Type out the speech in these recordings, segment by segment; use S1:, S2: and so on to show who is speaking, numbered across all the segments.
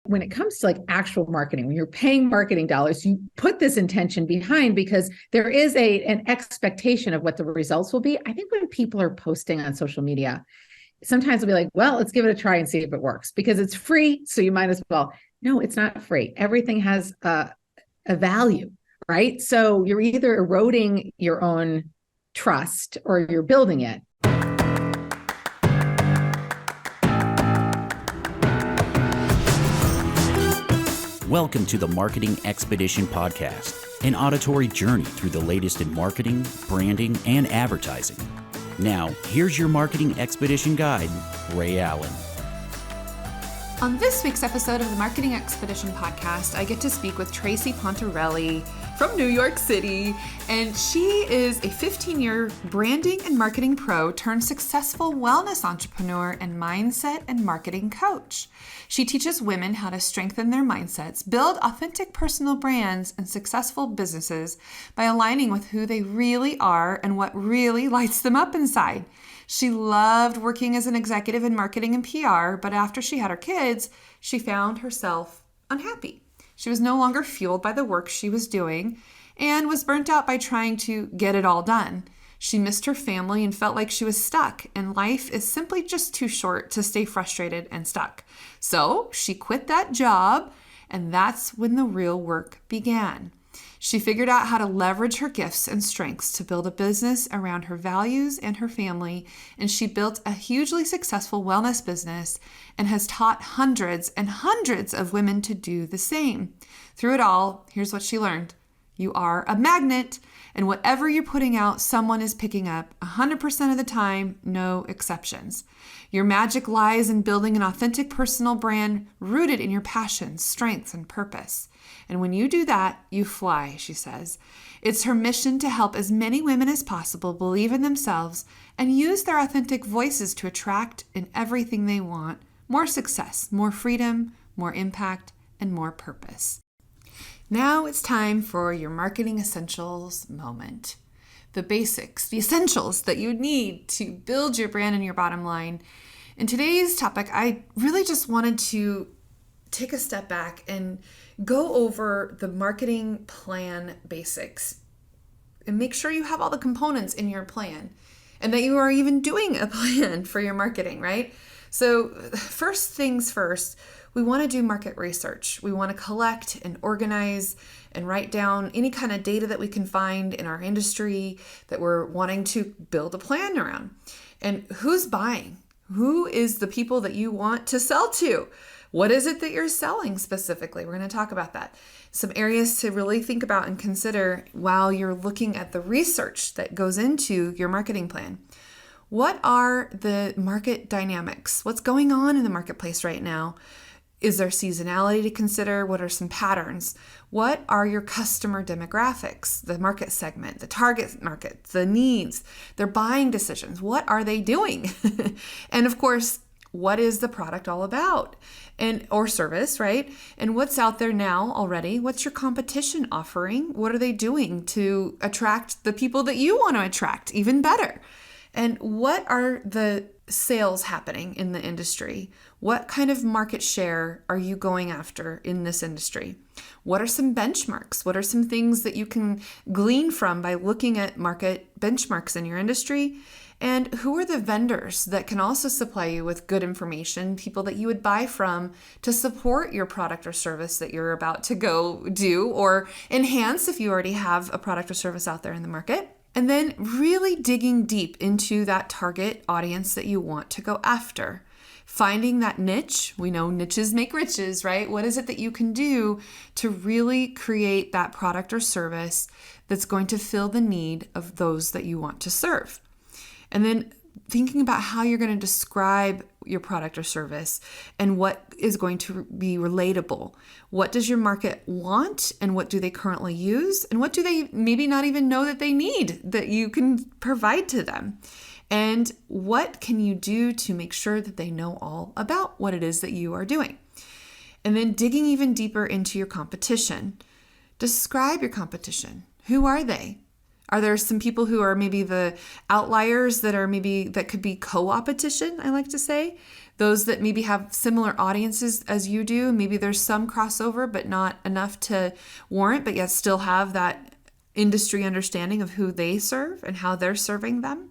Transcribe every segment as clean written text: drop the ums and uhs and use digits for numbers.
S1: when it comes to like actual marketing, when you're paying marketing dollars, you put this intention behind because there is an expectation of what the results will be. I think when people are posting on social media, sometimes they'll be like, well, let's give it a try and see if it works because it's free. So you might as well. No, it's not free. Everything has a value, right? So you're either eroding your own trust or you're building it.
S2: Welcome to the Marketing Expedition Podcast, an auditory journey through the latest in marketing, branding, and advertising. Now, here's your Marketing Expedition guide, Ray Allen.
S3: On this week's episode of the Marketing Expedition Podcast, I get to speak with Tracey Pontarelli from New York City, and she is a 15-year branding and marketing pro turned successful wellness entrepreneur and mindset and marketing coach. She teaches women how to strengthen their mindsets, build authentic personal brands and successful businesses by aligning with who they really are and what really lights them up inside. She loved working as an executive in marketing and PR, but after she had her kids, she found herself unhappy. She was no longer fueled by the work she was doing and was burnt out by trying to get it all done. She missed her family and felt like she was stuck, and life is simply just too short to stay frustrated and stuck. So she quit that job, and that's when the real work began. She figured out how to leverage her gifts and strengths to build a business around her values and her family, and she built a hugely successful wellness business and has taught hundreds and hundreds of women to do the same. Through it all, here's what she learned. You are a magnet, and whatever you're putting out, someone is picking up 100% of the time, no exceptions. Your magic lies in building an authentic personal brand rooted in your passions, strengths, and purpose. And when you do that, you fly, she says. It's her mission to help as many women as possible believe in themselves and use their authentic voices to attract in everything they want more success, more freedom, more impact, and more purpose. Now it's time for your marketing essentials moment. The basics, the essentials that you need to build your brand and your bottom line. In today's topic, I really just wanted to take a step back and go over the marketing plan basics and make sure you have all the components in your plan and that you are even doing a plan for your marketing, right? So first things first, we want to do market research. We want to collect and organize and write down any kind of data that we can find in our industry that we're wanting to build a plan around. And who's buying? Who is the people that you want to sell to? What is it that you're selling specifically? We're going to talk about that. Some areas to really think about and consider while you're looking at the research that goes into your marketing plan. What are the market dynamics? What's going on in the marketplace right now? Is there seasonality to consider? What are some patterns? What are your customer demographics, the market segment, the target market, the needs, their buying decisions? What are they doing? And of course, what is the product all about or service, right? And what's out there now already? What's your competition offering? What are they doing to attract the people that you want to attract even better? And what are the sales happening in the industry? What kind of market share are you going after in this industry? What are some benchmarks? What are some things that you can glean from by looking at market benchmarks in your industry? And who are the vendors that can also supply you with good information, people that you would buy from to support your product or service that you're about to go do or enhance if you already have a product or service out there in the market? And then really digging deep into that target audience that you want to go after. Finding that niche. We know niches make riches, right? What is it that you can do to really create that product or service that's going to fill the need of those that you want to serve? And then thinking about how you're going to describe your product or service and what is going to be relatable. What does your market want and what do they currently use? And what do they maybe not even know that they need that you can provide to them? And what can you do to make sure that they know all about what it is that you are doing? And then digging even deeper into your competition. Describe your competition. Who are they? Are there some people who are maybe the outliers that could be co-opetition, I like to say? Those that maybe have similar audiences as you do. Maybe there's some crossover, but not enough to warrant, but yet still have that industry understanding of who they serve and how they're serving them.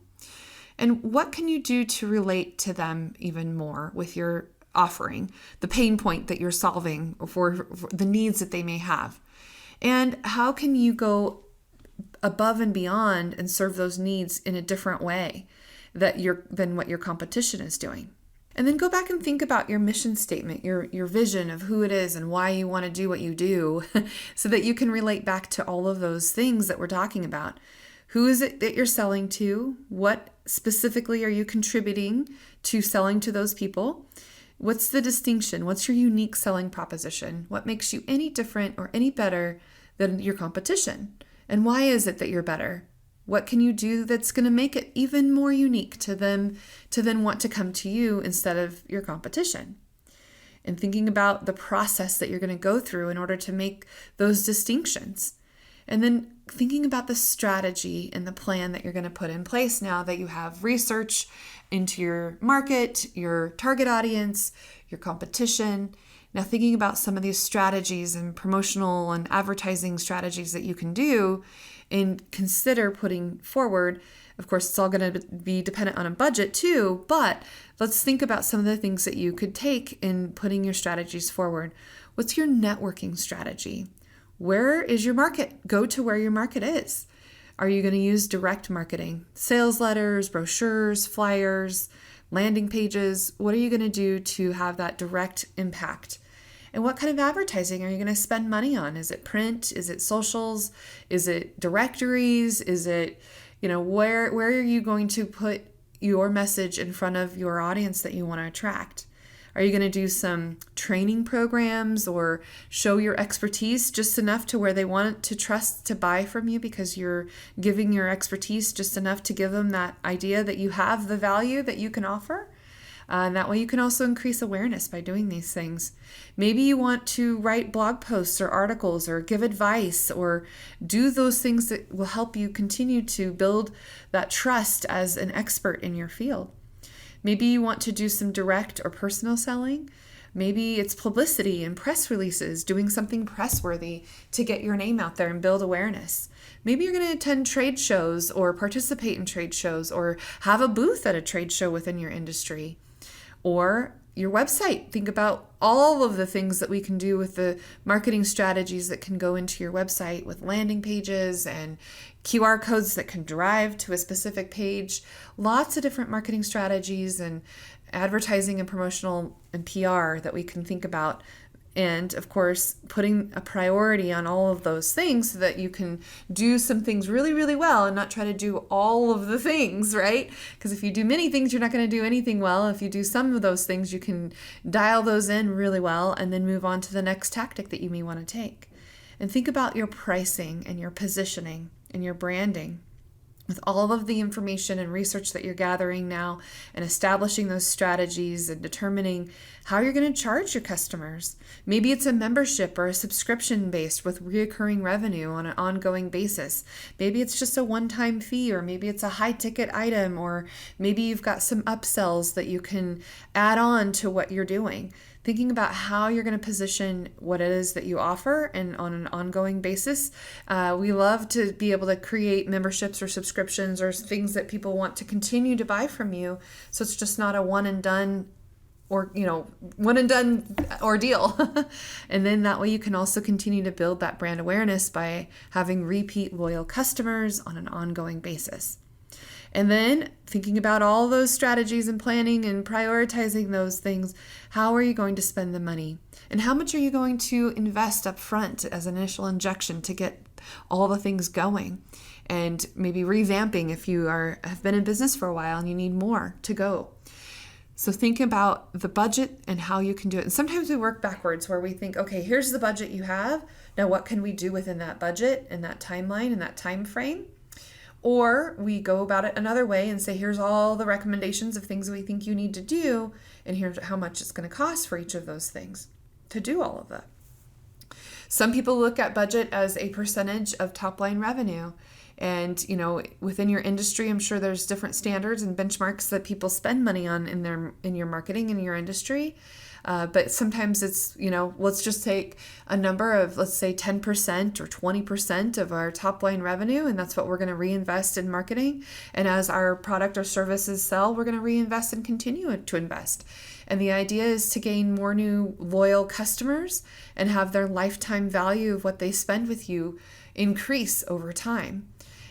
S3: And what can you do to relate to them even more with your offering, the pain point that you're solving for the needs that they may have? And how can you go above and beyond and serve those needs in a different way than what your competition is doing? And then go back and think about your mission statement, your vision of who it is and why you want to do what you do so that you can relate back to all of those things that we're talking about. Who is it that you're selling to? What specifically are you contributing to selling to those people? What's the distinction? What's your unique selling proposition? What makes you any different or any better than your competition? And why is it that you're better? What can you do that's going to make it even more unique to them to then want to come to you instead of your competition? And thinking about the process that you're going to go through in order to make those distinctions. And then thinking about the strategy and the plan that you're going to put in place now that you have research into your market, your target audience, your competition. Now thinking about some of these strategies and promotional and advertising strategies that you can do and consider putting forward. Of course, it's all going to be dependent on a budget too, but let's think about some of the things that you could take in putting your strategies forward. What's your networking strategy? Where is your market? Go to where your market is. Are you going to use direct marketing? Sales letters, brochures, flyers, landing pages? What are you going to do to have that direct impact? And what kind of advertising are you going to spend money on? Is it print? Is it socials? Is it directories? Is it, where are you going to put your message in front of your audience that you want to attract? Are you going to do some training programs or show your expertise just enough to where they want to trust to buy from you because you're giving your expertise just enough to give them that idea that you have the value that you can offer? And that way you can also increase awareness by doing these things. Maybe you want to write blog posts or articles or give advice or do those things that will help you continue to build that trust as an expert in your field. Maybe you want to do some direct or personal selling. Maybe it's publicity and press releases, doing something press-worthy to get your name out there and build awareness. Maybe you're going to attend trade shows or participate in trade shows or have a booth at a trade show within your industry. Or your website. Think about all of the things that we can do with the marketing strategies that can go into your website with landing pages and QR codes that can drive to a specific page. Lots of different marketing strategies and advertising and promotional and PR that we can think about. And of course, putting a priority on all of those things so that you can do some things really, really well and not try to do all of the things, right? Because if you do many things, you're not going to do anything well. If you do some of those things, you can dial those in really well and then move on to the next tactic that you may want to take. And think about your pricing and your positioning and your branding. With all of the information and research that you're gathering now and establishing those strategies and determining how you're going to charge your customers. Maybe it's a membership or a subscription based with recurring revenue on an ongoing basis. Maybe it's just a one-time fee, or maybe it's a high ticket item, or maybe you've got some upsells that you can add on to what you're doing. Thinking about how you're going to position what it is that you offer and on an ongoing basis. We love to be able to create memberships or subscriptions or things that people want to continue to buy from you. So it's just not a one and done ordeal. And then that way you can also continue to build that brand awareness by having repeat loyal customers on an ongoing basis. And then thinking about all those strategies and planning and prioritizing those things, how are you going to spend the money? And how much are you going to invest up front as an initial injection to get all the things going? And maybe revamping if you have been in business for a while and you need more to go. So think about the budget and how you can do it. And sometimes we work backwards where we think, okay, here's the budget you have. Now what can we do within that budget and that timeline and that time frame? Or we go about it another way and say, here's all the recommendations of things we think you need to do, and here's how much it's going to cost for each of those things to do all of that. Some people look at budget as a percentage of top line revenue. And, within your industry, I'm sure there's different standards and benchmarks that people spend money on in your marketing in your industry. But sometimes it's, let's just take a number of, let's say 10% or 20% of our top line revenue. And that's what we're going to reinvest in marketing. And as our product or services sell, we're going to reinvest and continue to invest. And the idea is to gain more new loyal customers and have their lifetime value of what they spend with you increase over time.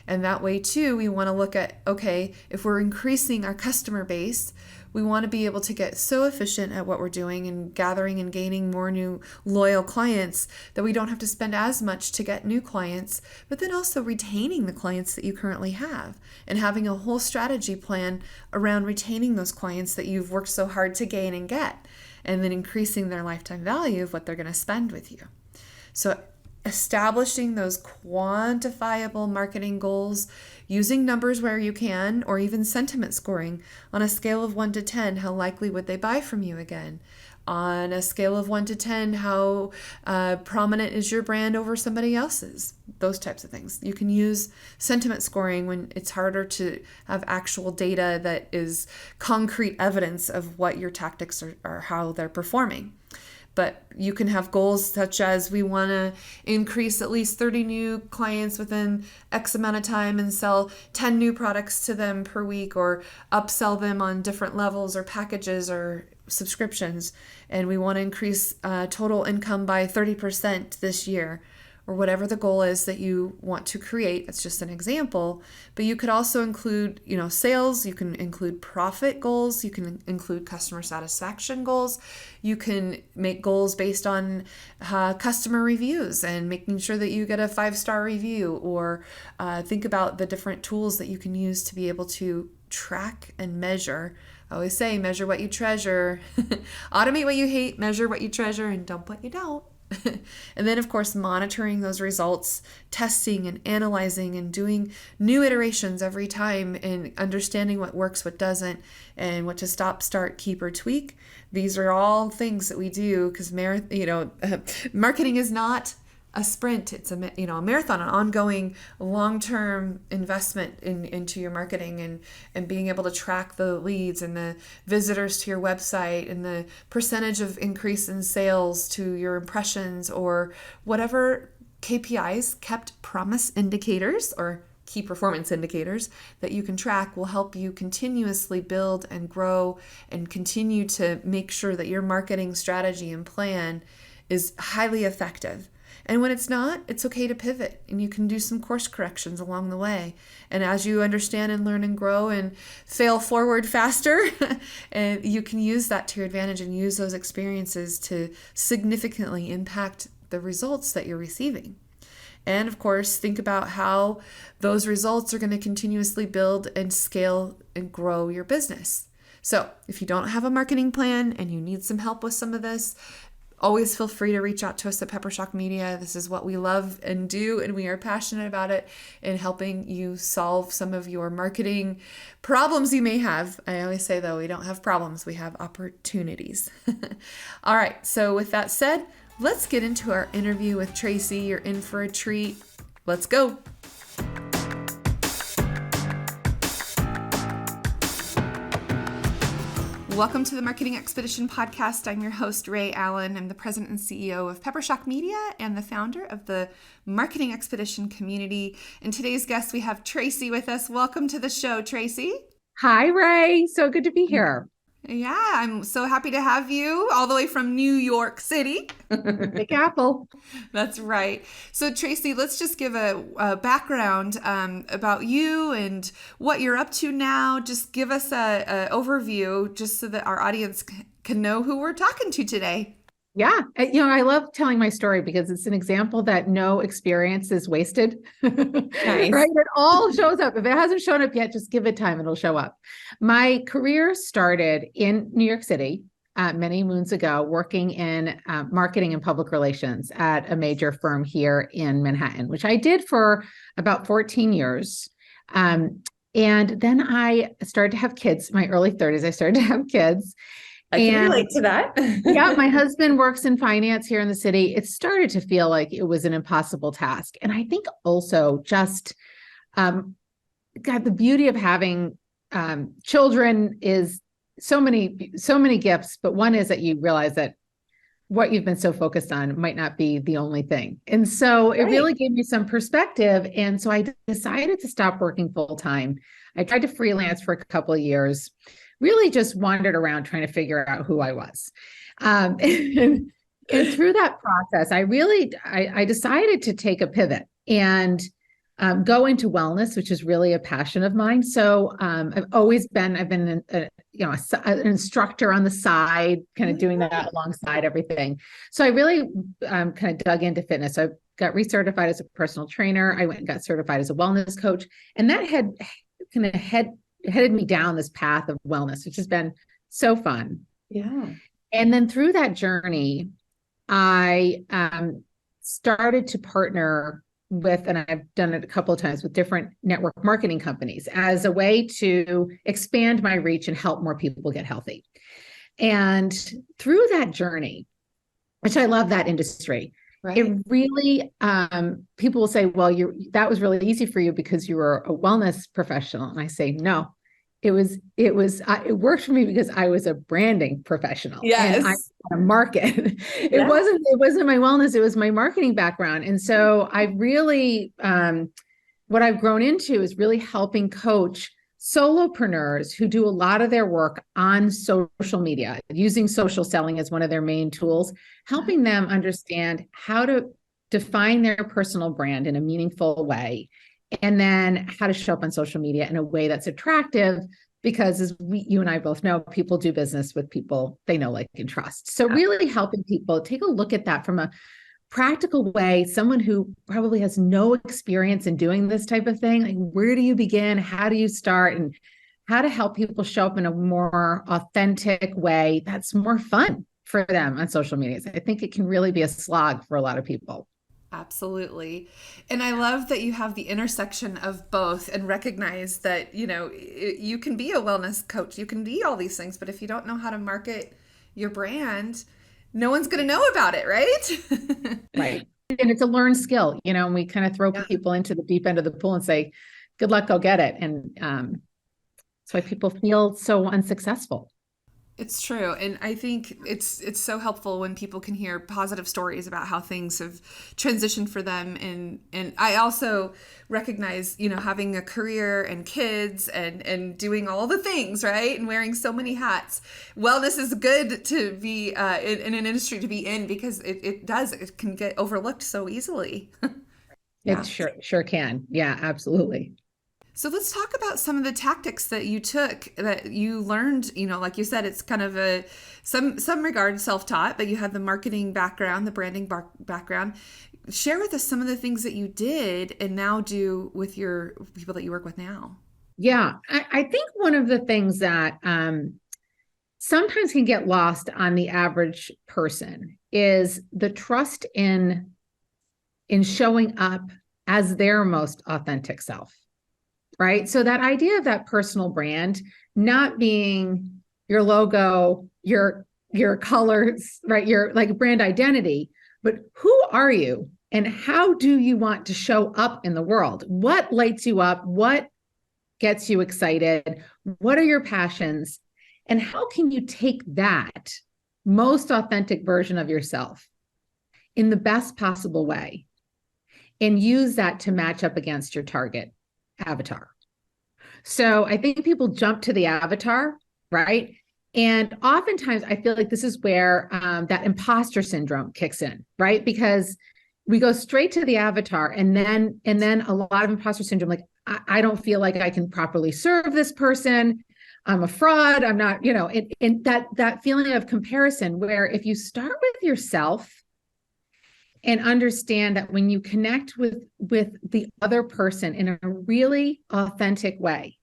S3: And that way too, we want to look at, okay, if we're increasing our customer base, we want to be able to get so efficient at what we're doing and gathering and gaining more new loyal clients that we don't have to spend as much to get new clients, but then also retaining the clients that you currently have and having a whole strategy plan around retaining those clients that you've worked so hard to gain and get, and then increasing their lifetime value of what they're going to spend with you. So establishing those quantifiable marketing goals, using numbers where you can, or even sentiment scoring on a scale of 1 to 10, how likely would they buy from you again? On a scale of 1 to 10, how prominent is your brand over somebody else's? Those types of things. You can use sentiment scoring when it's harder to have actual data that is concrete evidence of what your tactics are or how they're performing. But you can have goals such as we want to increase at least 30 new clients within X amount of time and sell 10 new products to them per week, or upsell them on different levels or packages or subscriptions. And we want to increase total income by 30% this year, or whatever the goal is that you want to create. That's just an example. But you could also include, sales. You can include profit goals. You can include customer satisfaction goals. You can make goals based on customer reviews and making sure that you get a 5-star review, or think about the different tools that you can use to be able to track and measure. I always say, measure what you treasure, automate what you hate, measure what you treasure, and dump what you don't. And then, of course, monitoring those results, testing and analyzing and doing new iterations every time, and understanding what works, what doesn't, and what to stop, start, keep, or tweak. These are all things that we do because marketing is not a sprint. It's a marathon, an ongoing long-term investment into your marketing, and being able to track the leads and the visitors to your website and the percentage of increase in sales to your impressions, or whatever KPIs, kept promise indicators, or key performance indicators that you can track, will help you continuously build and grow and continue to make sure that your marketing strategy and plan is highly effective. And when it's not, it's okay to pivot, and you can do some course corrections along the way. And as you understand and learn and grow and fail forward faster, and you can use that to your advantage and use those experiences to significantly impact the results that you're receiving. And of course, think about how those results are going to continuously build and scale and grow your business. So if you don't have a marketing plan and you need some help with some of this, always feel free to reach out to us at Peppershock Media. This is what we love and do, and we are passionate about it in helping you solve some of your marketing problems you may have. I always say, though, we don't have problems, we have opportunities. All right, so with that said, let's get into our interview with Tracey. You're in for a treat. Let's go. Welcome to the Marketing Expedition podcast. I'm your host, Ray Allen. I'm the president and CEO of Peppershock Media and the founder of the Marketing Expedition community. And today's guest, we have Tracey with us. Welcome to the show, Tracey.
S1: Hi, Ray. So good to be here.
S3: Yeah, I'm so happy to have you all the way from New York City.
S1: Big Apple.
S3: That's right. So Tracey, let's just give a background about you and what you're up to now. Just give us a overview just so that our audience can know who we're talking to today.
S1: Yeah. I love telling my story because it's an example that no experience is wasted.
S3: Nice.
S1: Right? It all shows up. If it hasn't shown up yet, just give it time. It'll show up. My career started in New York City many moons ago, working in marketing and public relations at a major firm here in Manhattan, which I did for about 14 years. And then I started to have kids. My early 30s, I started to have kids.
S4: I can relate to that.
S1: Yeah, my husband works in finance here in the city. It started to feel like it was an impossible task. And I think also just God, the beauty of having children is so many gifts, but one is that you realize that what you've been so focused on might not be the only thing. And so it really gave me some perspective. And so I decided to stop working full time. I tried to freelance for a couple of years, really just wandered around trying to figure out who I was. And through that process, I decided to take a pivot and go into wellness, which is really a passion of mine. So I've been an instructor on the side, kind of doing that alongside everything. So I really kind of dug into fitness. So I got recertified as a personal trainer. I went and got certified as a wellness coach, and that had kind of headed me down this path of wellness, which has been so fun.
S4: Yeah.
S1: And then through that journey, I started to partner with, and I've done it a couple of times with different network marketing companies as a way to expand my reach and help more people get healthy. And through that journey, which I love that industry, it really, people will say, well, that was really easy for you because you were a wellness professional. And I say, no, it worked for me because I was a branding professional.
S3: Yes.
S1: And I a market. It wasn't my wellness, it was my marketing background. And so I really, what I've grown into is really helping coach solopreneurs who do a lot of their work on social media, using social selling as one of their main tools, helping them understand how to define their personal brand in a meaningful way, and then how to show up on social media in a way that's attractive. Because as you and I both know, people do business with people they know, like, and trust. So really helping people take a look at that from a practical way, someone who probably has no experience in doing this type of thing. Like, where do you begin? How do you start? And how to help people show up in a more authentic way that's more fun for them on social media. I think it can really be a slog for a lot of people.
S3: Absolutely. And I love that you have the intersection of both and recognize that, you can be a wellness coach, you can be all these things, but if you don't know how to market your brand, no one's going to know about it, right?
S1: Right. And it's a learned skill, and we kind of throw people into the deep end of the pool and say, good luck, go get it. And that's why people feel so unsuccessful.
S3: It's true. And I think it's so helpful when people can hear positive stories about how things have transitioned for them. And I also recognize, having a career and kids and doing all the things, right? And wearing so many hats. Wellness is good to be in an industry to be in because it can get overlooked so easily.
S1: It sure can. Yeah, absolutely.
S3: So let's talk about some of the tactics that you took, that you learned, like you said, it's kind of some regard self-taught, but you had the marketing background, the branding background. Share with us some of the things that you did and now do with your people that you work with now.
S1: Yeah, I think one of the things that sometimes can get lost on the average person is the trust in showing up as their most authentic self. Right. So that idea of that personal brand not being your logo, your colors, right, your like brand identity, but who are you and how do you want to show up in the world? What lights you up? What gets you excited? What are your passions? And how can you take that most authentic version of yourself in the best possible way and use that to match up against your target avatar? So I think people jump to the avatar, right? And oftentimes I feel like this is where that imposter syndrome kicks in, right? Because we go straight to the avatar and then a lot of imposter syndrome, like, I don't feel like I can properly serve this person. I'm a fraud. I'm not, and that feeling of comparison, where if you start with yourself and understand that when you connect with the other person in a really authentic way,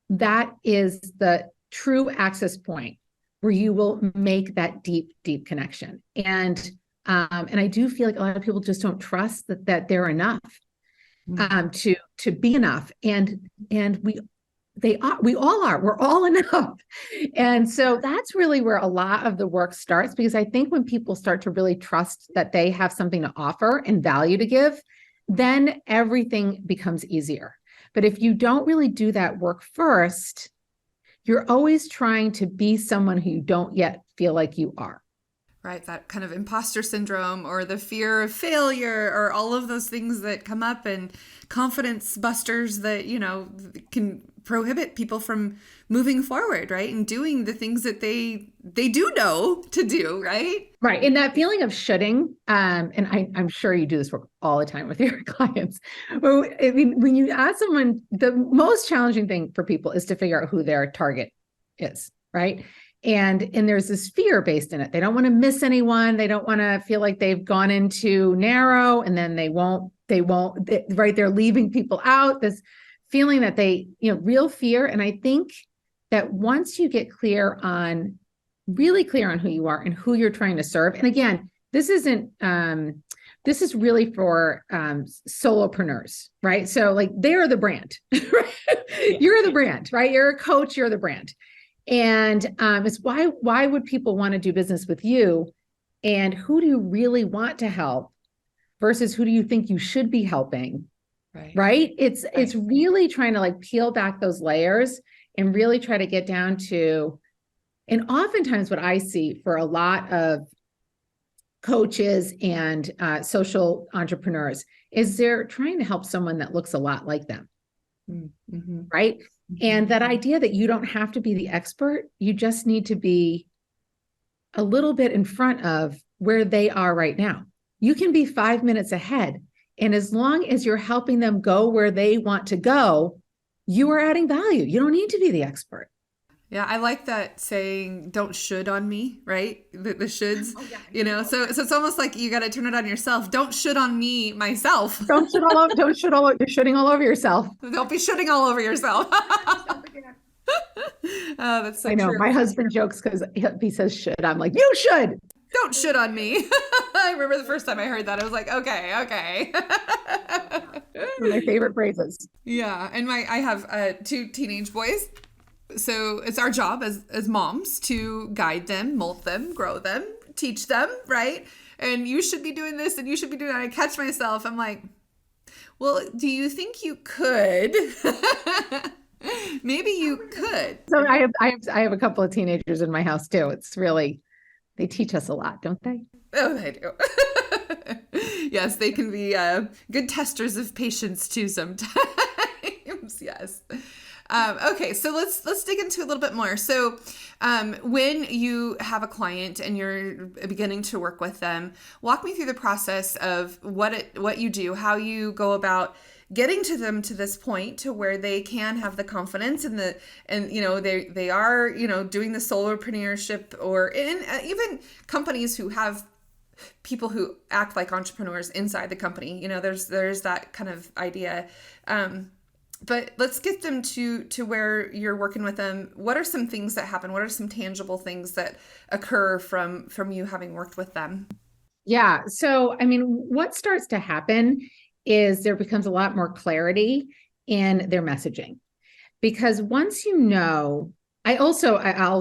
S1: that is the true access point where you will make that deep, deep connection. And I do feel like a lot of people just don't trust that they're enough to be enough. And we all are, we're all enough. And so that's really where a lot of the work starts, because I think when people start to really trust that they have something to offer and value to give, then everything becomes easier. But if you don't really do that work first, you're always trying to be someone who you don't yet feel like you are.
S3: Right, that kind of imposter syndrome or the fear of failure or all of those things that come up, and confidence busters that, can prohibit people from moving forward, right? And doing the things that they do know to do, right?
S1: Right. And that feeling of shoulding, and I'm sure you do this work all the time with your clients. Well, I mean, when you ask someone, the most challenging thing for people is to figure out who their target is, right? And there's this fear based in it. They don't want to miss anyone. They don't want to feel like they've gone into narrow and then they won't, right? They're leaving people out. This feeling that real fear. And I think that once you get really clear on who you are and who you're trying to serve. And again, this is really for solopreneurs, right? So like they're the brand, right? You're the brand, right? You're a coach, you're the brand. And it's why would people want to do business with you? And who do you really want to help versus who do you think you should be helping? Right? It's really trying to like peel back those layers and really try to get down to, and oftentimes what I see for a lot of coaches and social entrepreneurs is they're trying to help someone that looks a lot like them. Mm-hmm. Right? And that idea that you don't have to be the expert, you just need to be a little bit in front of where they are right now. You can be 5 minutes ahead. And as long as you're helping them go where they want to go, you are adding value. You don't need to be the expert.
S3: Yeah, I like that saying, don't should on me, right? The shoulds, so it's almost like you got to turn it on yourself. Don't should on me myself.
S1: Don't should all over, you're shoulding all over yourself.
S3: Don't be shoulding all over yourself. Oh, that's so
S1: I know.
S3: true.
S1: My husband jokes because he says should. I'm like, you should.
S3: Don't should on me. I remember the first time I heard that. I was like, okay.
S1: One of my favorite phrases.
S3: Yeah. And I have 2 teenage boys. So it's our job as moms to guide them, mold them, grow them, teach them, right? And you should be doing this and you should be doing that. I catch myself. I'm like, well, do you think you could? Maybe you could.
S1: So I have a couple of teenagers in my house too. It's really, they teach us a lot, don't they?
S3: Oh, they do. Yes, they can be good testers of patience too sometimes. Yes. Okay, so let's dig into a little bit more. So when you have a client and you're beginning to work with them, walk me through the process of what you do, how you go about getting to them to this point to where they can have the confidence and they are doing the solopreneurship, or even companies who have people who act like entrepreneurs inside the company. There's that kind of idea. But let's get them to where you're working with them. What are some things that happen? What are some tangible things that occur from you having worked with them? Yeah.
S1: So, I mean, what starts to happen is there becomes a lot more clarity in their messaging, because once I'll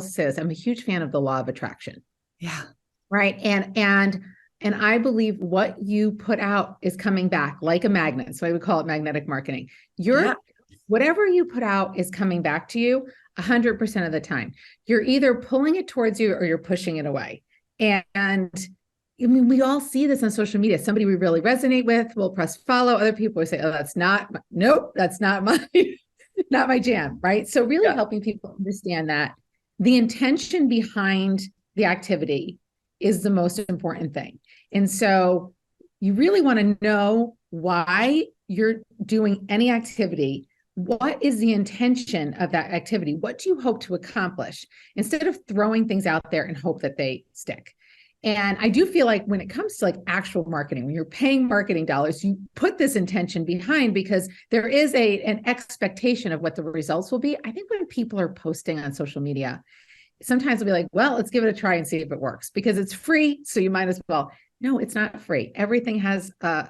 S1: say this, I'm a huge fan of the law of attraction.
S3: Yeah.
S1: Right. And I believe what you put out is coming back like a magnet. That's why we call it magnetic marketing. Whatever you put out is coming back to you 100% of the time. You're either pulling it towards you or you're pushing it away. And I mean, we all see this on social media. Somebody we really resonate with will press follow. Other people will say, oh, that's not my jam. Right. So really helping people understand that the intention behind the activity is the most important thing. And so you really want to know why you're doing any activity. What is the intention of that activity? What do you hope to accomplish, instead of throwing things out there and hope that they stick? And I do feel like when it comes to like actual marketing, when you're paying marketing dollars, you put this intention behind, because there is an expectation of what the results will be. I think when people are posting on social media, sometimes they'll be like, well, let's give it a try and see if it works, because it's free. So you might as well. No, it's not free. Everything has a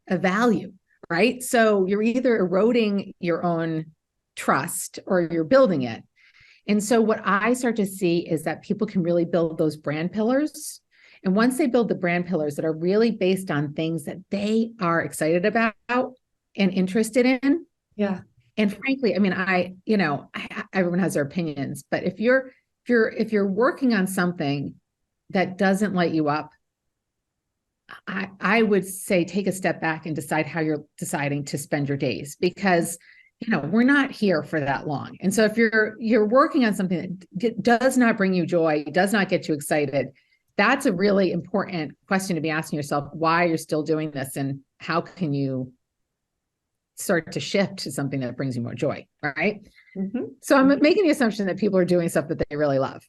S1: value, right? So you're either eroding your own trust or you're building it. And so what I start to see is that people can really build those brand pillars. And once they build the brand pillars that are really based on things that they are excited about and interested in.
S4: Yeah.
S1: And frankly, I mean, everyone has their opinions, but if you're working on something that doesn't light you up, I would say take a step back and decide how you're deciding to spend your days, because we're not here for that long. And so if you're working on something that does not bring you joy, does not get you excited, that's a really important question to be asking yourself, why you're still doing this and how can you start to shift to something that brings you more joy, right? Mm-hmm. So I'm making the assumption that people are doing stuff that they really love.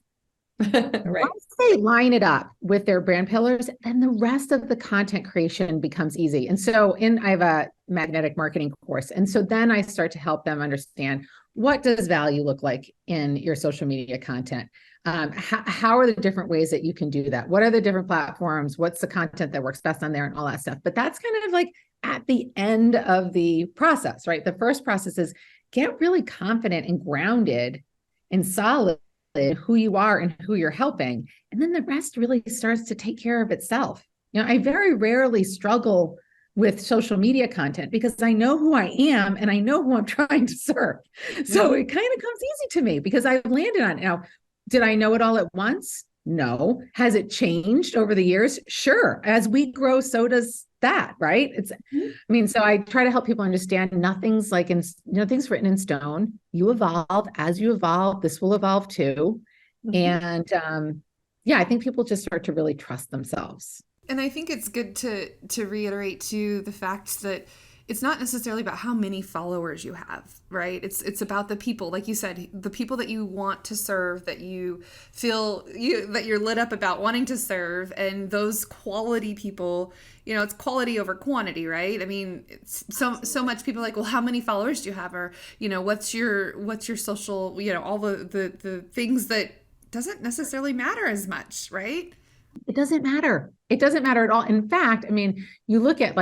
S1: Right. Once they line it up with their brand pillars, then the rest of the content creation becomes easy. And so I have a magnetic marketing course. And so then I start to help them understand, what does value look like in your social media content? How are the different ways that you can do that? What are the different platforms? What's the content that works best on there and all that stuff? But that's kind of like at the end of the process, right? The first process is get really confident and grounded and solid in who you are and who you're helping. And then the rest really starts to take care of itself. I very rarely struggle with social media content because I know who I am and I know who I'm trying to serve. So it kind of comes easy to me because I've landed on it. Now, did I know it all at once? No. Has it changed over the years? Sure. As we grow, so does that, right? So I try to help people understand nothing's like nothing's written in stone. You evolve. As you evolve, this will evolve too. And I think people just start to really trust themselves.
S3: And I think it's good to reiterate too the fact that it's not necessarily about how many followers you have, right? It's about the people, like you said, the people that you want to serve, that you feel that you're lit up about wanting to serve, and those quality people. It's quality over quantity, right? I mean, it's so much people are like, well, how many followers do you have, or what's your social, all the things that doesn't necessarily matter as much, right?
S1: It doesn't matter. It doesn't matter at all. In fact, you look at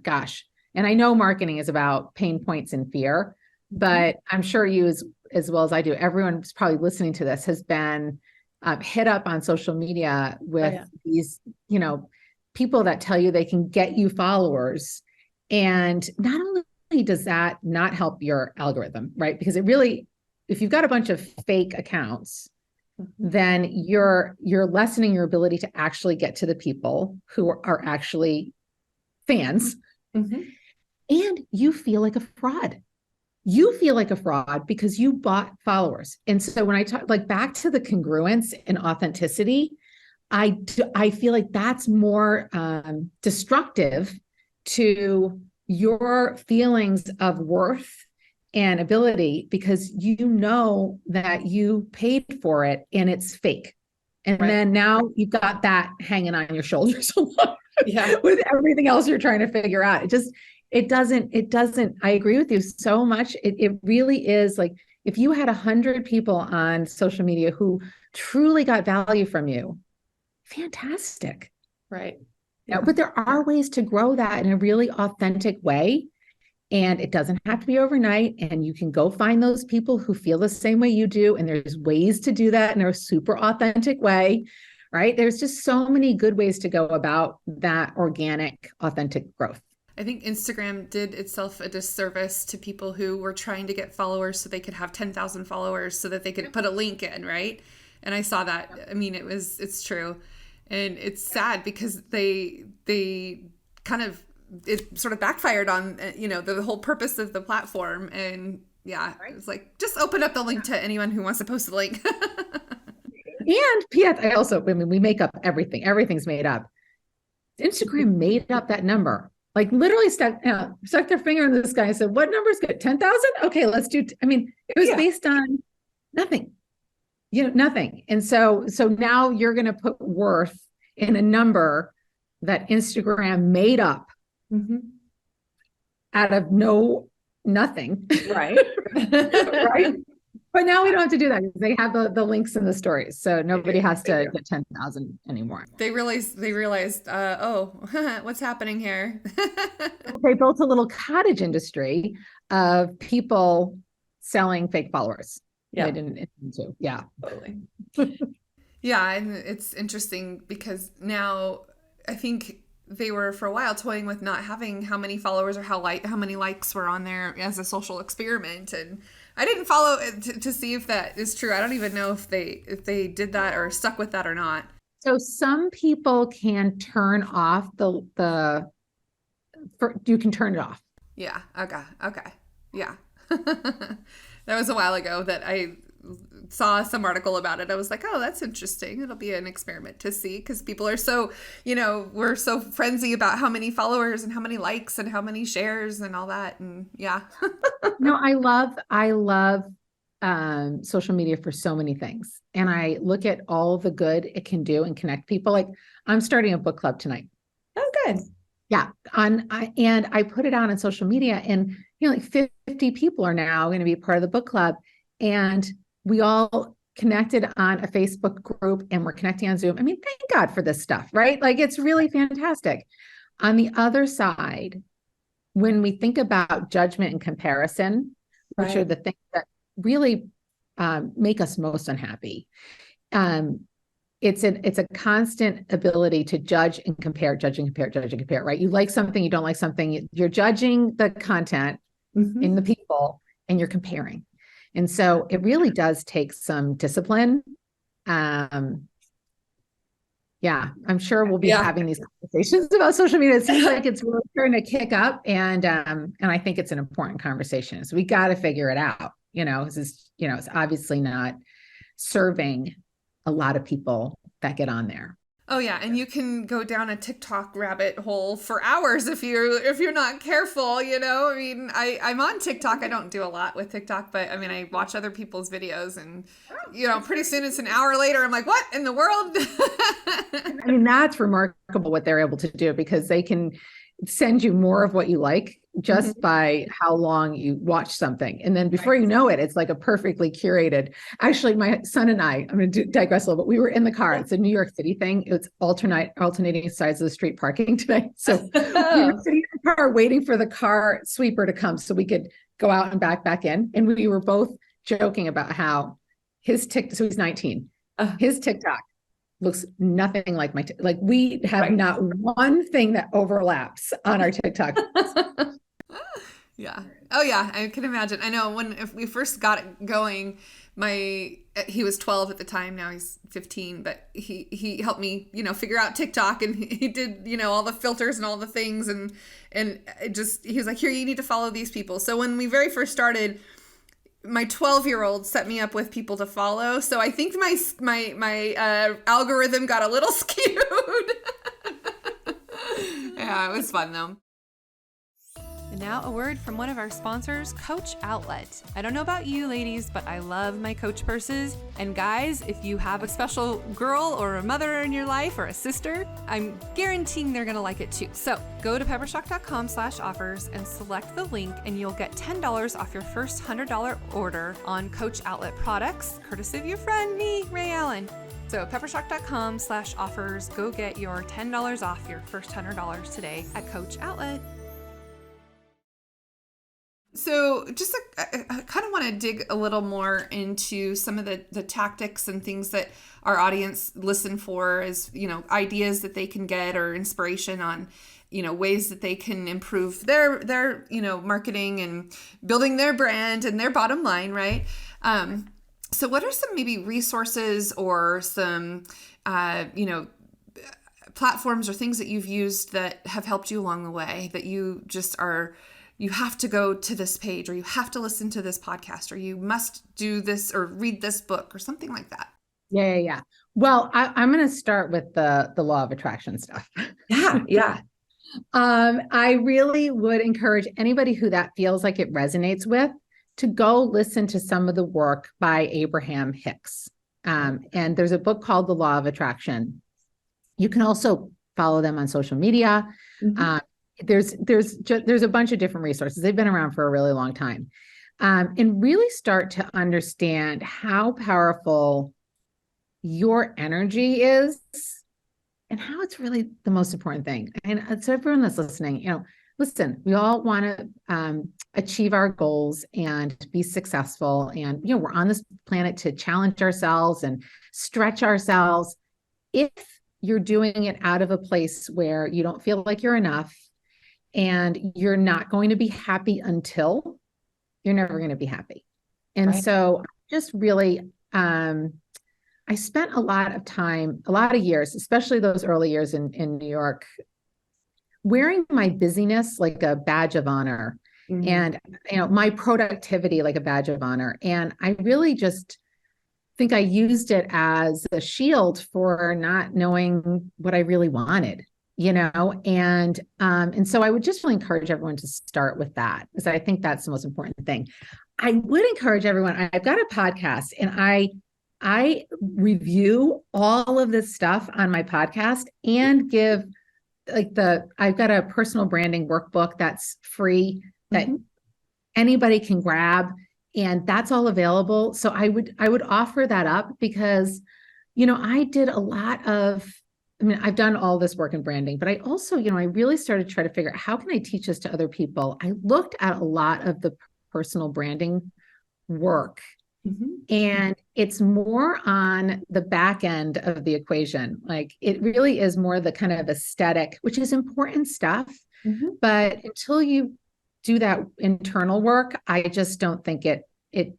S1: gosh. And I know marketing is about pain points and fear, but I'm sure you as well as I do, everyone's probably listening to this has been hit up on social media with these, people that tell you they can get you followers. And not only does that not help your algorithm, right? Because if you've got a bunch of fake accounts, then you're lessening your ability to actually get to the people who are actually fans. Mm-hmm. And you feel like a fraud. You feel like a fraud because you bought followers. And so when I talk back to the congruence and authenticity, I feel like that's more destructive to your feelings of worth and ability, because that you paid for it and it's fake. And then now you've got that hanging on your shoulders with everything else you're trying to figure out. It doesn't, I agree with you so much. It really is like, if you had 100 people on social media who truly got value from you, fantastic.
S4: Right.
S1: But there are ways to grow that in a really authentic way. And it doesn't have to be overnight. And you can go find those people who feel the same way you do. And there's ways to do that in a super authentic way, right? There's just so many good ways to go about that organic, authentic growth.
S3: I think Instagram did itself a disservice to people who were trying to get followers so they could have 10,000 followers so that they could put a link in, right? And I saw that. It's true. And it's sad because they kind of, it sort of backfired on, the whole purpose of the platform. And it was like, just open up the link to anyone who wants to post a link.
S1: And P.S. we make up everything. Everything's made up. Instagram made up that number. Like literally stuck their finger in the sky and said, what number is good? 10,000? Okay, let's do, it was based on nothing, nothing. And so now you're going to put worth in a number that Instagram made up out of nothing.
S4: Right.
S1: Right. But now we don't have to do that because they have the links in the stories. So nobody has to get 10,000 anymore.
S3: They realized, what's happening here?
S1: They built a little cottage industry of people selling fake followers.
S4: Yeah.
S1: They didn't intend to. Yeah.
S3: Totally. Yeah, and it's interesting because now I think they were for a while toying with not having how many followers or how many likes were on there as a social experiment, and I didn't follow it to see if that is true. I don't even know if they did that or stuck with that or not.
S1: So some people can turn off you can turn it off.
S3: Yeah. Okay. Yeah. That was a while ago that I saw some article about it. I was like, oh, that's interesting. It'll be an experiment to see, because people are so, we're so frenzy about how many followers and how many likes and how many shares and all that. And yeah.
S1: No, I love social media for so many things. And I look at all the good it can do and connect people. Like, I'm starting a book club tonight.
S4: Oh, good.
S1: Yeah. And I put it out on social media, and like 50 people are now going to be part of the book club. And we all connected on a Facebook group, and we're connecting on Zoom. I mean, thank God for this stuff, right? Like, it's really fantastic. On the other side, when we think about judgment and comparison, which are the things that really make us most unhappy, it's a constant ability to judge and compare, right? You like something, you don't like something, you're judging the content in the people, and you're comparing. And so it really does take some discipline. Yeah, I'm sure we'll be having these conversations about social media. It seems like it's really starting to kick up, and I think it's an important conversation. So we got to figure it out. This is, it's obviously not serving a lot of people that get on there.
S3: Oh yeah, and you can go down a TikTok rabbit hole for hours if you're not careful, I mean, I'm on TikTok. I don't do a lot with TikTok, but I mean, I watch other people's videos, and pretty soon it's an hour later, I'm like, what in the world?
S1: I mean, that's remarkable what they're able to do, because they can send you more of what you like just by how long you watch something. And then before you know it, it's like a perfectly curated. Actually, my son and I'm going to digress a little bit. We were in the car. It's a New York City thing. It's alternating sides of the street parking today. So we were sitting in the car waiting for the car sweeper to come so we could go out and back in. And we were both joking about how his TikTok, so he's 19, his TikTok looks nothing like my, like we have not one thing that overlaps on our TikTok.
S3: Yeah. Oh yeah. I can imagine. I know if we first got it going, he was 12 at the time. Now he's 15, but he helped me, figure out TikTok, and he did, all the filters and all the things. And he was like, here, you need to follow these people. So when we very first started, my 12-year-old set me up with people to follow. So I think my algorithm got a little skewed. Yeah, it was fun though. And now a word from one of our sponsors, Coach Outlet. I don't know about you ladies, but I love my Coach purses. And guys, if you have a special girl or a mother in your life or a sister, I'm guaranteeing they're going to like it too. So go to peppershock.com/offers and select the link, and you'll get $10 off your first $100 order on Coach Outlet products, courtesy of your friend, me, Ray Allen. So peppershock.com/offers, go get your $10 off your first $100 today at Coach Outlet. So just I kind of want to dig a little more into some of the tactics and things that our audience listen for as, ideas that they can get or inspiration on, ways that they can improve their marketing and building their brand and their bottom line, right? So what are some maybe resources or some, platforms or things that you've used that have helped you along the way that you just you have to go to this page, or you have to listen to this podcast, or you must do this or read this book or something like that?
S1: Yeah. Well, I'm going to start with the law of attraction stuff.
S4: Yeah.
S1: I really would encourage anybody who that feels like it resonates with to go listen to some of the work by Abraham Hicks. And there's a book called The Law of Attraction. You can also follow them on social media. There's a bunch of different resources. They've been around for a really long time, and really start to understand how powerful your energy is and how it's really the most important thing. And so everyone that's listening, listen, we all want to achieve our goals and be successful. And, we're on this planet to challenge ourselves and stretch ourselves. If you're doing it out of a place where you don't feel like you're enough and you're not going to be happy until, you're never going to be happy. And
S4: Right.
S1: so just really, I spent a lot of time, a lot of years, especially those early years in New York, wearing my busyness like a badge of honor
S4: Mhm.
S1: and, my productivity like a badge of honor. And I really just think I used it as a shield for not knowing what I really wanted, and so I would just really encourage everyone to start with that, because I think that's the most important thing. I would encourage everyone. I've got a podcast and I review all of this stuff on my podcast and give I've got a personal branding workbook that's free that anybody can grab, and that's all available. So I would offer that up because, I did a lot of, I've done all this work in branding, but I also, I really started to try to figure out how can I teach this to other people. I looked at a lot of the personal branding work. And it's more on the back end of the equation. Like it really is more the kind of aesthetic, which is important stuff. But until you do that internal work, I just don't think it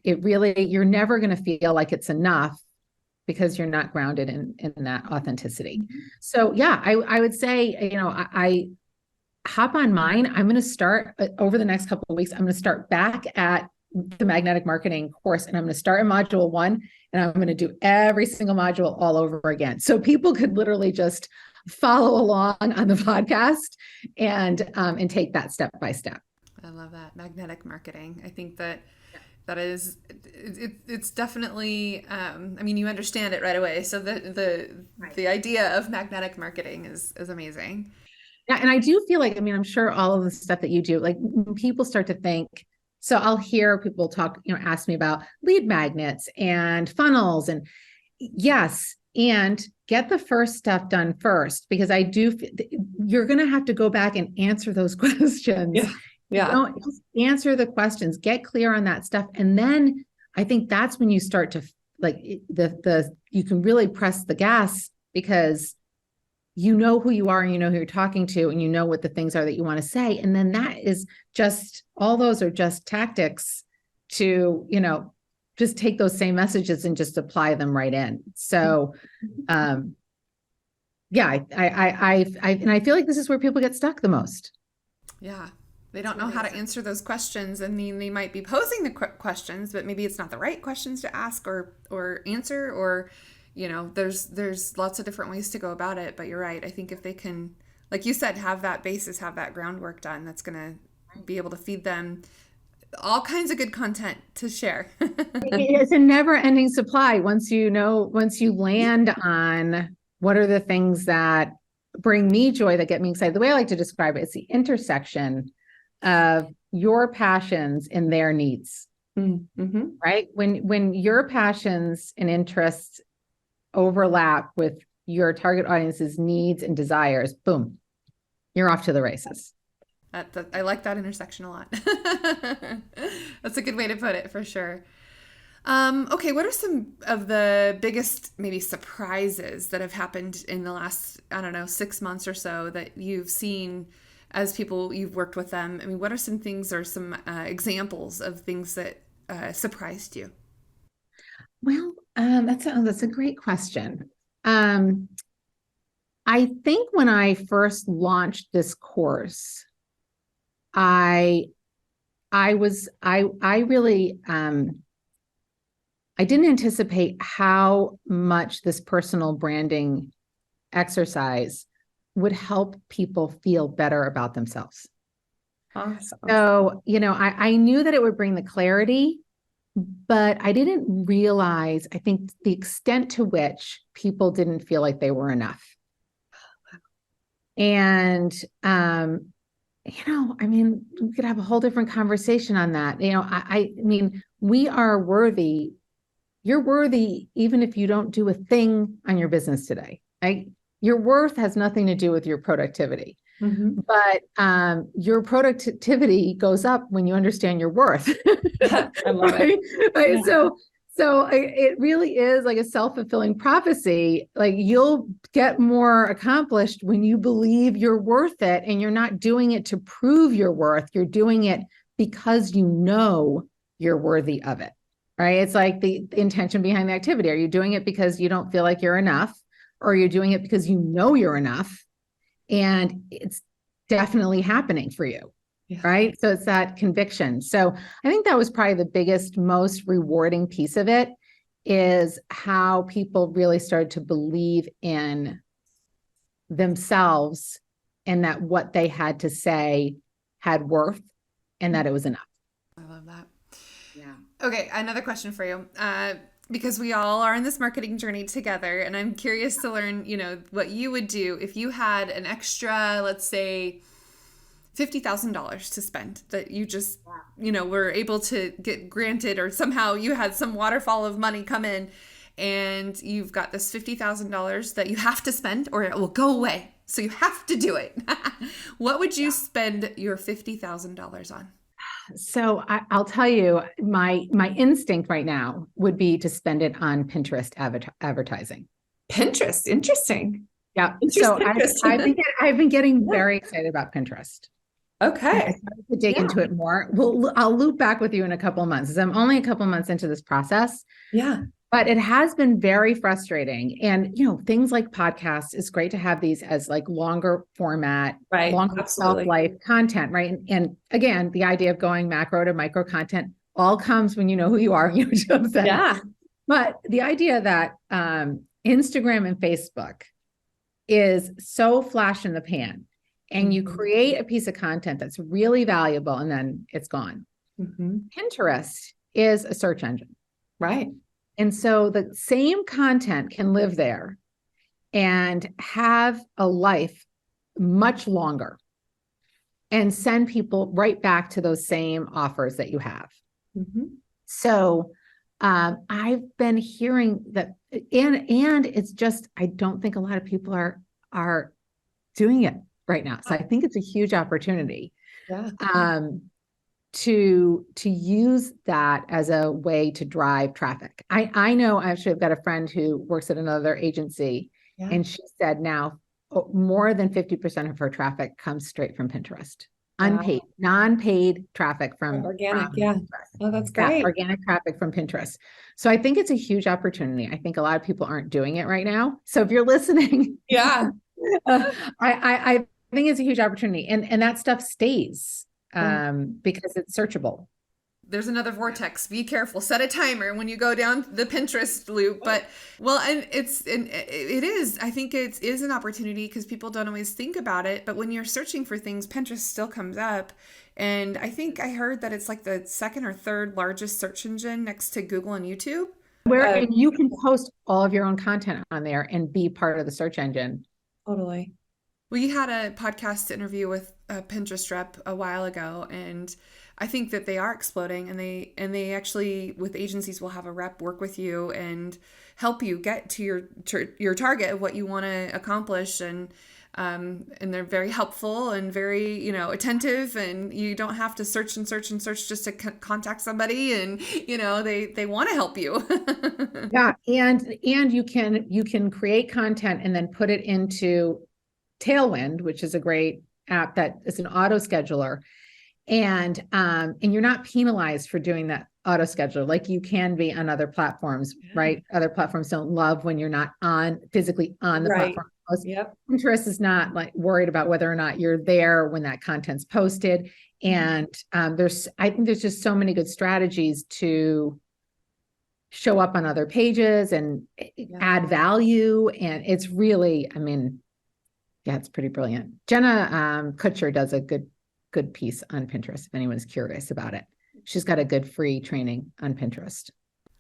S1: really, you're never going to feel like it's enough because you're not grounded in that authenticity. So yeah, I would say, I hop on mine. I'm going to start over the next couple of weeks. I'm going to start back at the magnetic marketing course, and I'm going to start in module 1, and I'm going to do every single module all over again. So people could literally just follow along on the podcast and take that step by step.
S3: I love that. Magnetic marketing. I think that is, it's definitely, you understand it right away. So the idea of magnetic marketing is amazing.
S1: Yeah. And I do feel like, I'm sure all of the stuff that you do, like when people start to think, so I'll hear people talk, ask me about lead magnets and funnels, and yes, and get the first stuff done first, because I do, you're going to have to go back and answer those questions.
S4: Yeah.
S1: Don't just answer the questions, get clear on that stuff. And then I think that's when you start to like you can really press the gas, because you know who you are and you know who you're talking to and you know what the things are that you want to say. And then that is just, all those are just tactics to, just take those same messages and just apply them right in. So, yeah, I feel like this is where people get stuck the most.
S3: Yeah. They don't know how to answer those questions. I mean, they might be posing the questions, but maybe it's not the right questions to ask or answer, or, there's lots of different ways to go about it. But you're right. I think if they can, like you said, have that basis, have that groundwork done, that's going to be able to feed them all kinds of good content to share.
S1: It's a never ending supply. Once you land on what are the things that bring me joy, that get me excited. The way I like to describe it is the intersection of your passions and their needs, right? When your passions and interests overlap with your target audience's needs and desires, boom, you're off to the races.
S3: I like that intersection a lot. That's a good way to put it, for sure. Okay, what are some of the biggest maybe surprises that have happened in the last, 6 months or so that you've seen as people you've worked with them? What are some things or some examples of things that surprised you?
S1: Well, that's a great question. I think when I first launched this course, I really I didn't anticipate how much this personal branding exercise would help people feel better about themselves.
S4: Awesome.
S1: So, I knew that it would bring the clarity, but I didn't realize, I think, the extent to which people didn't feel like they were enough. And, we could have a whole different conversation on that. We are worthy. You're worthy even if you don't do a thing on your business today, right? your worth has nothing to do with your productivity.
S4: Mm-hmm.
S1: But your productivity goes up when you understand your worth.
S4: I love
S1: right?
S4: it.
S1: Right.
S4: Yeah.
S1: So it really is like a self-fulfilling prophecy. Like you'll get more accomplished when you believe you're worth it, and you're not doing it to prove your worth. You're doing it because you know you're worthy of it. Right. It's like the intention behind the activity. Are you doing it because you don't feel like you're enough, or are you doing it because you know you're enough? And it's definitely happening for you.
S4: Yeah.
S1: Right. So it's that conviction. So I think that was probably the biggest, most rewarding piece of it, is how people really started to believe in themselves, and that what they had to say had worth, and that it was enough.
S3: I love that.
S1: Yeah.
S3: Okay, another question for you. Because we all are in this marketing journey together, and I'm curious to learn, what you would do if you had an extra, let's say, $50,000 to spend that you just, were able to get granted, or somehow you had some waterfall of money come in, and you've got this $50,000 that you have to spend or it will go away. So you have to do it. What would you spend your $50,000 on?
S1: So I'll tell you, my instinct right now would be to spend it on Pinterest advertising.
S4: Pinterest, interesting.
S1: Yeah. So I've been getting very excited about Pinterest.
S4: Okay.
S1: I started to dig into it more. I'll loop back with you in a couple of months, because I'm only a couple of months into this process.
S4: Yeah.
S1: But it has been very frustrating. And, things like podcasts, it's great to have these as like longer format,
S4: Right.
S1: longer self-life content, right? And again, the idea of going macro to micro content all comes when you know who you are. You know what I'm saying?
S4: Yeah.
S1: But the idea that Instagram and Facebook is so flash in the pan, and you create a piece of content that's really valuable and then it's gone.
S4: Mm-hmm.
S1: Pinterest is a search engine.
S4: Right.
S1: And so the same content can live there and have a life much longer, and send people right back to those same offers that you have.
S4: Mm-hmm.
S1: So I've been hearing that, and it's just, I don't think a lot of people are doing it right now. So I think it's a huge opportunity.
S4: Yeah.
S1: To use that as a way to drive traffic. I know, actually, I've got a friend who works at another agency, and she said now more than 50% of her traffic comes straight from Pinterest. Unpaid, non-paid traffic from
S4: organic.
S1: From
S4: Yeah.
S1: Pinterest.
S4: Oh, that's great.
S1: Yeah, organic traffic from Pinterest. So I think it's a huge opportunity. I think a lot of people aren't doing it right now. So if you're listening,
S4: Yeah.
S1: I think it's a huge opportunity, and that stuff stays because it's searchable.
S3: There's another vortex. Be careful. Set a timer when you go down the Pinterest loop. But and it is. I think it is an opportunity because people don't always think about it. But when you're searching for things, Pinterest still comes up. And I think I heard that it's like the second or third largest search engine next to Google and YouTube.
S1: And you can post all of your own content on there and be part of the search engine.
S4: Totally.
S3: We had a podcast interview with a Pinterest rep a while ago, and I think that they are exploding, and they actually, with agencies, will have a rep work with you and help you get to your target of what you want to accomplish, and they're very helpful and very attentive, and you don't have to search just to contact somebody, and they want to help you.
S1: Yeah, and you can create content and then put it into Tailwind, which is a great app that is an auto scheduler. And you're not penalized for doing that auto scheduler like you can be on other platforms, right? Other platforms don't love when you're not physically on the platform. Pinterest is not like worried about whether or not you're there when that content's posted. And I think there's just so many good strategies to show up on other pages and add value. And it's really, it's pretty brilliant. Jenna Kutcher does a good piece on Pinterest if anyone's curious about it. She's got a good free training on Pinterest.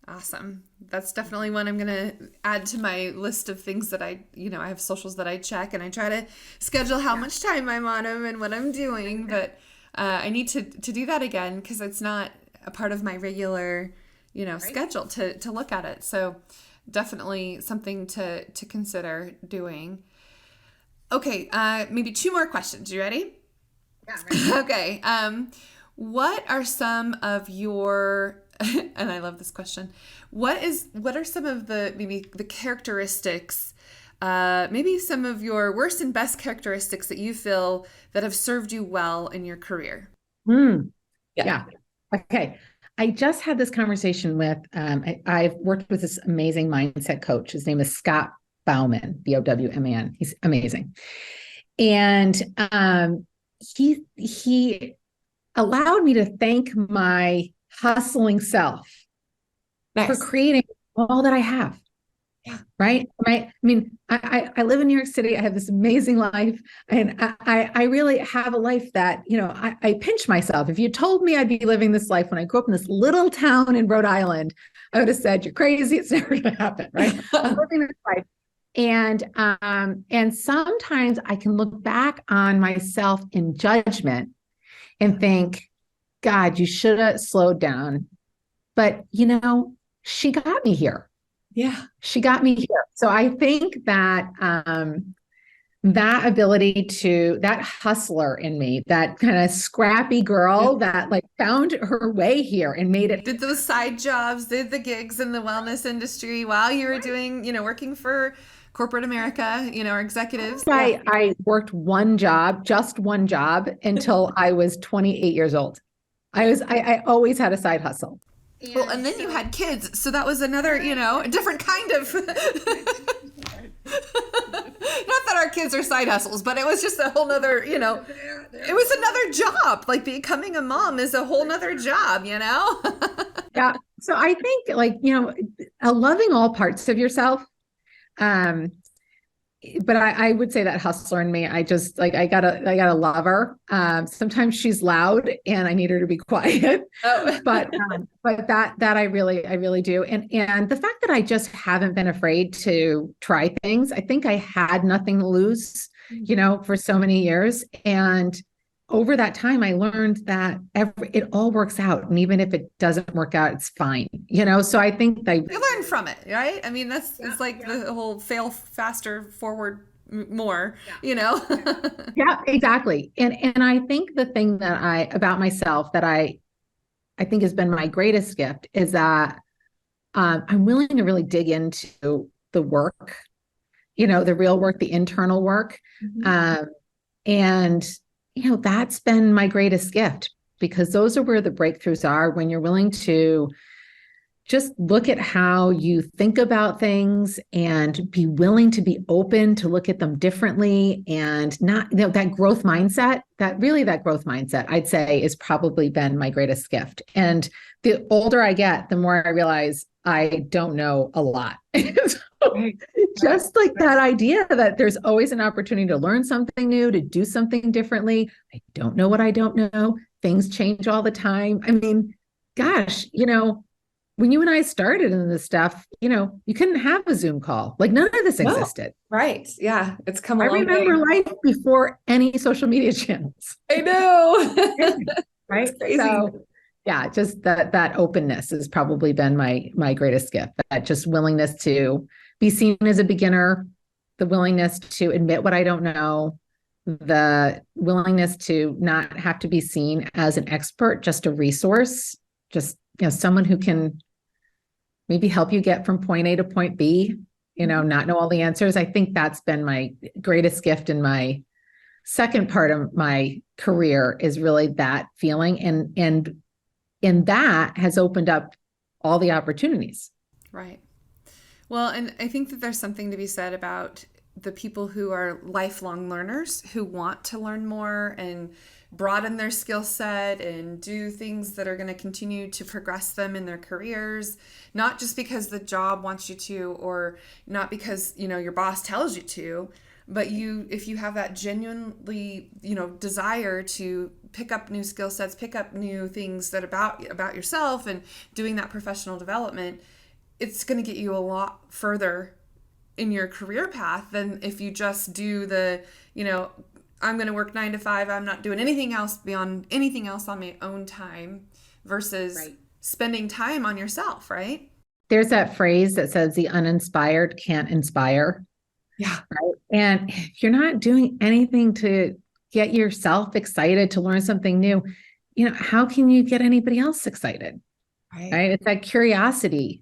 S3: Awesome. That's definitely one I'm going to add to my list of things that I have socials that I check, and I try to schedule how much time I'm on them and what I'm doing. But I need to do that again because it's not a part of my regular, schedule to look at it. So definitely something to consider doing. Okay, maybe two more questions. You ready?
S1: Yeah, right.
S3: Okay. What are some of your, and I love this question. What are some of the maybe the characteristics, maybe some of your worst and best characteristics that you feel that have served you well in your career?
S1: Hmm.
S4: Yeah.
S1: Yeah. Okay. I just had this conversation with, I've worked with this amazing mindset coach. His name is Scott Bauman, Bowman. He's amazing. And he allowed me to thank my hustling self for
S4: Nice.
S1: creating all that I have.
S4: Yeah.
S1: Right. Right. I mean, I live in New York City. I have this amazing life. And I really have a life that, I pinch myself. If you told me I'd be living this life when I grew up in this little town in Rhode Island, I would have said, you're crazy. It's never going to happen. Right. I'm living this life. And sometimes I can look back on myself in judgment and think, God, you should have slowed down. But, she got me here.
S4: Yeah.
S1: She got me here. So I think that that ability that hustler in me, that kind of scrappy girl that like found her way here and made it.
S3: Did those side jobs, did the gigs in the wellness industry while you were doing, working for corporate America, or executives.
S1: I worked just one job until I was 28 years old. I always had a side hustle.
S3: Well, and then you had kids, so that was another, a different kind of. Not that our kids are side hustles, but it was just a whole nother, it was another job. Like becoming a mom is a whole nother job,
S1: Yeah. So I think loving all parts of yourself. But I would say that hustler in me, I just like, I gotta love her. Sometimes she's loud and I need her to be quiet, but that I really do. And the fact that I just haven't been afraid to try things. I think I had nothing to lose, for so many years. And over that time, I learned that it all works out. And even if it doesn't work out, it's fine, so I think
S3: you learn from it, right? I mean, it's like the whole fail faster, forward more,
S1: Yeah, exactly. And I think the thing about myself that I think has been my greatest gift is that I'm willing to really dig into the work, the real work, the internal work.
S4: Mm-hmm.
S1: And that's been my greatest gift, because those are where the breakthroughs are, when you're willing to just look at how you think about things and be willing to be open to look at them differently, and not, that growth mindset, that growth mindset, I'd say, is probably been my greatest gift. And the older I get, the more I realize I don't know a lot. Just like that idea that there's always an opportunity to learn something new, to do something differently. I don't know what I don't know. Things change all the time. I mean, gosh, when you and I started in this stuff, you couldn't have a Zoom call. Like none of this existed.
S4: Right. Yeah. It's come
S1: I
S4: along.
S1: remember life before any social media channels.
S4: I know.
S1: Right.
S4: It's crazy.
S1: So, yeah, just that openness has probably been my greatest gift. That just willingness to be seen as a beginner, the willingness to admit what I don't know, the willingness to not have to be seen as an expert, just a resource, just someone who can maybe help you get from point A to point B, not know all the answers. I think that's been my greatest gift in my second part of my career, is really that feeling. And that has opened up all the opportunities.
S3: Right. Well, and I think that there's something to be said about the people who are lifelong learners, who want to learn more and broaden their skill set and do things that are going to continue to progress them in their careers, not just because the job wants you to, or not because, your boss tells you to, but if you have that genuinely, desire to pick up new skill sets, pick up new things that about yourself, and doing that professional development, it's going to get you a lot further in your career path than if you just do the, I'm going to work 9 to 5. I'm not doing anything else beyond anything else on my own time, versus spending time on yourself, right?
S1: There's that phrase that says the uninspired can't inspire.
S4: Yeah.
S1: Right. And if you're not doing anything to get yourself excited to learn something new, how can you get anybody else excited? Right. It's that curiosity.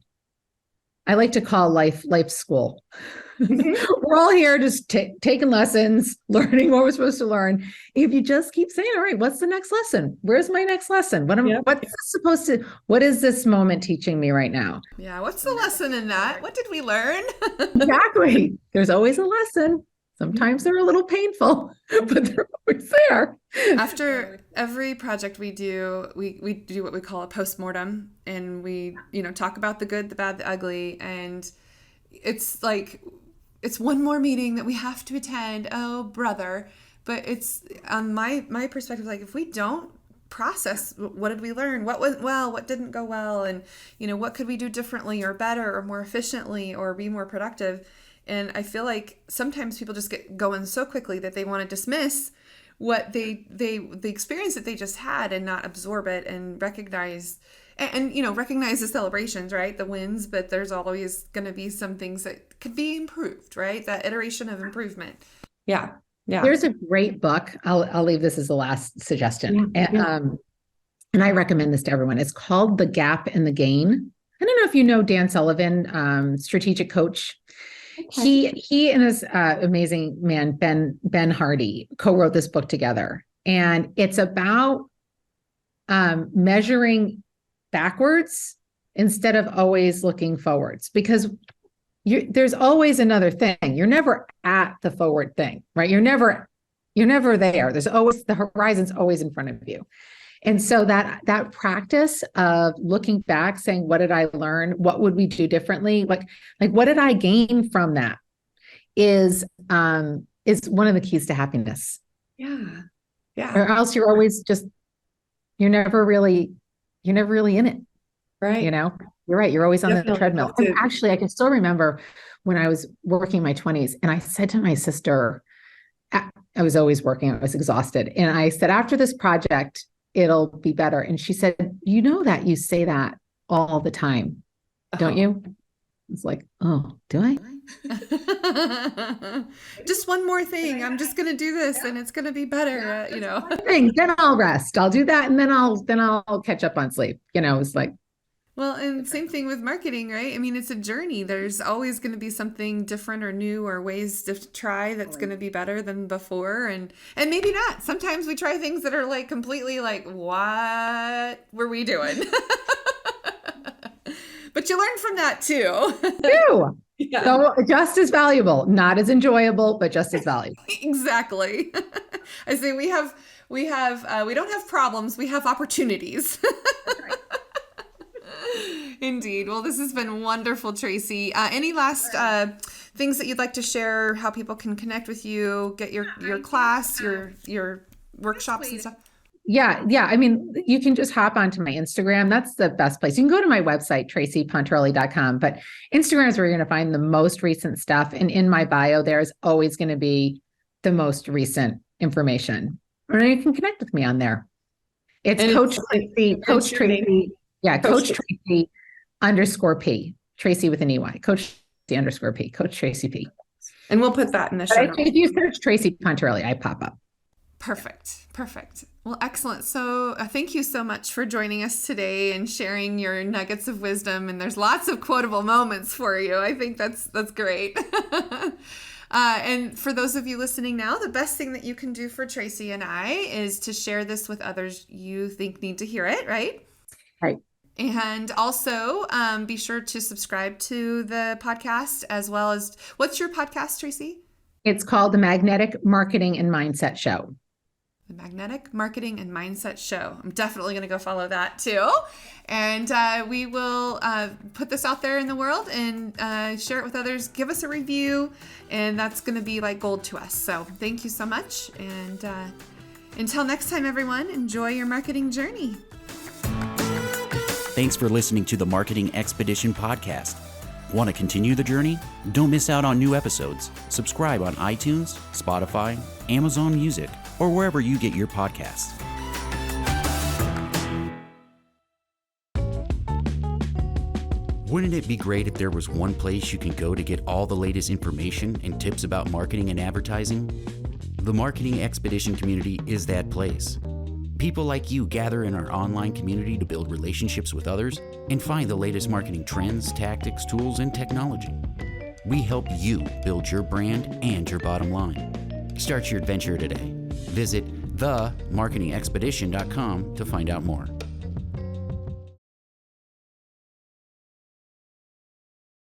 S1: I like to call life school. We're all here just taking lessons, learning what we're supposed to learn. If you just keep saying, all right, what's the next lesson? Where's my next lesson? What is this moment teaching me right now?
S3: Yeah. What's the lesson in that? What did we learn?
S1: Exactly. There's always a lesson. Sometimes they're a little painful, but they're always there.
S3: After every project we do, we do what we call a postmortem, and we, talk about the good, the bad, the ugly. And it's like, it's one more meeting that we have to attend. Oh, brother. But it's on my perspective, like, if we don't process what did we learn, what went well, what didn't go well, and, what could we do differently or better or more efficiently or be more productive. And I feel like sometimes people just get going so quickly that they want to dismiss what the experience that they just had and not absorb it and recognize recognize the celebrations, right? The wins, but there's always going to be some things that could be improved, right? That iteration of improvement.
S4: Yeah. Yeah.
S1: There's a great book. I'll leave this as the last suggestion. And I recommend this to everyone. It's called The Gap and the Gain. I don't know if you know Dan Sullivan, strategic coach. Okay. He and his amazing man, Ben Hardy, co-wrote this book together. And it's about measuring backwards instead of always looking forwards, because there's always another thing. You're never at the forward thing, right? You're never there. There's always, the horizon's always in front of you. And so that practice of looking back, saying, what did I learn? What would we do differently? Like what did I gain from that is one of the keys to happiness.
S4: Yeah. Yeah.
S1: Or else you're always you're never really in it.
S4: Right.
S1: You're right. You're always on the treadmill. And actually, I can still remember when I was working in my 20s, and I said to my sister, I was always working, I was exhausted. And I said, after this project, it'll be better. And she said, that you say that all the time, don't you? It's like, oh, do I?
S3: Just one more thing. I'm just going to do this and it's going to be better,
S1: Then I'll rest. I'll do that. And then I'll catch up on sleep. It's like,
S3: well, and same thing with marketing, right? I mean, it's a journey. There's always going to be something different or new or ways to try that's going to be better than before. And maybe not. Sometimes we try things that are like completely like, what were we doing? But you learn from that too.
S1: Yeah. So just as valuable, not as enjoyable, but just as valuable.
S3: Exactly. I say we don't have problems. We have opportunities. Right. Indeed. Well, this has been wonderful, Tracey. Any last things that you'd like to share, how people can connect with you, get your class, your workshops and stuff?
S1: Yeah. I mean, you can just hop onto my Instagram. That's the best place. You can go to my website, traceypontarelli.com, but Instagram is where you're going to find the most recent stuff. And in my bio, there's always going to be the most recent information. Or you can connect with me on there. It's Coach Tracey. Yeah, Coach Tracey _P. Tracey with an EY. Coach Tracey _P. Coach Tracey P.
S4: And we'll put that in the show notes.
S1: If you search Tracey Pontarelli, I pop up.
S3: Perfect. Well, excellent. So thank you so much for joining us today and sharing your nuggets of wisdom. And there's lots of quotable moments for you. I think that's great. And for those of you listening now, the best thing that you can do for Tracey and I is to share this with others you think need to hear it, right?
S1: Right.
S3: And also be sure to subscribe to the podcast as well as, what's your podcast, Tracey?
S1: It's called The Magnetic Marketing and Mindset Show.
S3: The Magnetic Marketing and Mindset Show. I'm definitely going to go follow that too. And we will put this out there in the world and share it with others. Give us a review, and that's going to be like gold to us. So thank you so much. And until next time, everyone, enjoy your marketing journey.
S2: Thanks for listening to the Marketing Expedition podcast. Want to continue the journey? Don't miss out on new episodes. Subscribe on iTunes, Spotify, Amazon Music, or wherever you get your podcasts. Wouldn't it be great if there was one place you can go to get all the latest information and tips about marketing and advertising? The Marketing Expedition community is that place. People like you gather in our online community to build relationships with others and find the latest marketing trends, tactics, tools, and technology. We help you build your brand and your bottom line. Start your adventure today. Visit themarketingexpedition.com to find out more.